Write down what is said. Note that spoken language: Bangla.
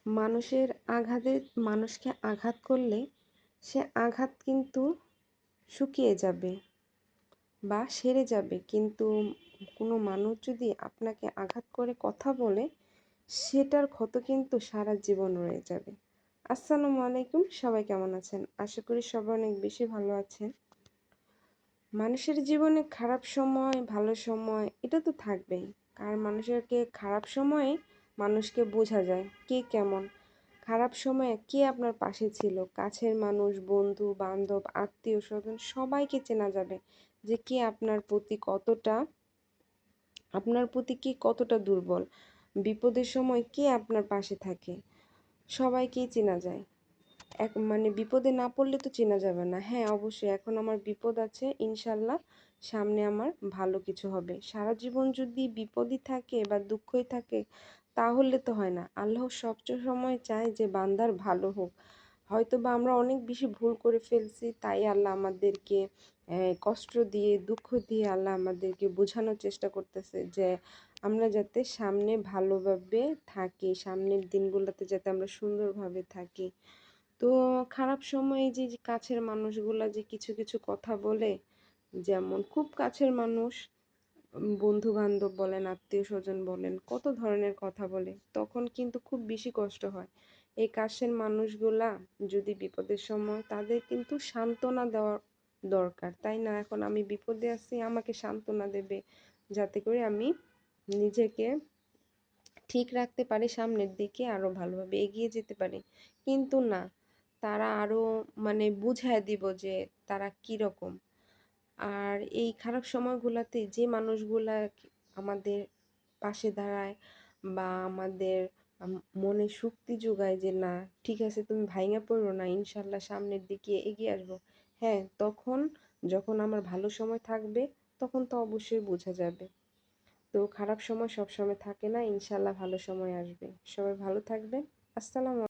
মানুষের আঘাতে মানুষকে আঘাত করলে সে আঘাত কিন্তু শুকিয়ে যাবে বা সেরে যাবে, কিন্তু কোনো মানুষ যদি আপনাকে আঘাত করে কথা বলে সেটার ক্ষত কিন্তু সারা জীবন রয়ে যাবে। আসসালামু আলাইকুম, সবাই কেমন আছেন? আশা করি সবাই অনেক বেশি ভালো আছেন। মানুষের জীবনে খারাপ সময় ভালো সময় এটা তো থাকবেই, কারণ মানুষেরকে খারাপ সময়ে মানুষকে বোঝা যায় কে কেমন। খারাপ সময়ে কে আপনার পাশে ছিল, কাছের মানুষ, বন্ধু বান্ধব, আত্মীয় স্বজন সবাইকে চেনা যাবে যে কে আপনার প্রতি কে কতটা দুর্বল। বিপদের সময় কে আপনার পাশে থাকে সবাইকেই চেনা যায়। মানে বিপদে না পড়লে তো চেনা যাবে না। হ্যাঁ অবশ্যই এখন আমার বিপদ আছে, ইনশাল্লাহ সামনে আমার ভালো কিছু হবে। সারা জীবন যদি বিপদই থাকে বা দুঃখই থাকে তাহলে তো হয় না। আল্লাহ সব সময় চায় যে বান্দার ভালো হোক। হয়তো বা আমরা অনেক বেশি ভুল করে ফেলছি, তাই আল্লাহ আমাদেরকে কষ্ট দিয়ে দুঃখ দিয়ে আল্লাহ আমাদেরকে বোঝানোর চেষ্টা করতেছে যে আমরা যাতে সামনে ভালোভাবে থাকি, সামনের দিনগুলোতে যাতে আমরা সুন্দরভাবে থাকি। তো খারাপ সময়ে যে কাছের মানুষগুলা যে কিছু কিছু কথা বলে, যেমন খুব কাছের মানুষ, বন্ধু বান্ধব বলেন, আত্মীয় স্বজন বলেন, কত ধরনের কথা বলে, তখন কিন্তু খুব বেশি কষ্ট হয়। এই কাছের মানুষগুলা যদি বিপদের সময়, তাদের কিন্তু সান্ত্বনা দেওয়া দরকার, তাই না? এখন আমি বিপদে আছি, আমাকে সান্ত্বনা দেবে যাতে করে আমি নিজেকে ঠিক রাখতে পারি, সামনের দিকে আরো ভালোভাবে এগিয়ে যেতে পারি। কিন্তু না, তারা আরো মানে বুঝায় দিব যে তারা কিরকম। আর এই খারাপ সময়গুলাতে যে মানুষগুলা আমাদের পাশে দাঁড়ায় বা আমাদের মনে শক্তি যোগায় যে না ঠিক আছে তুমি ভাইঙা পড়ো না, ইনশাল্লাহ সামনের দিকে এগিয়ে আসবো, হ্যাঁ তখন যখন আমার ভালো সময় থাকবে তখন তো অবশ্যই বোঝা যাবে। তো খারাপ সময় সব সময় থাকে না, ইনশাল্লাহ ভালো সময় আসবে। সবাই ভালো থাকবেন। আসসালামু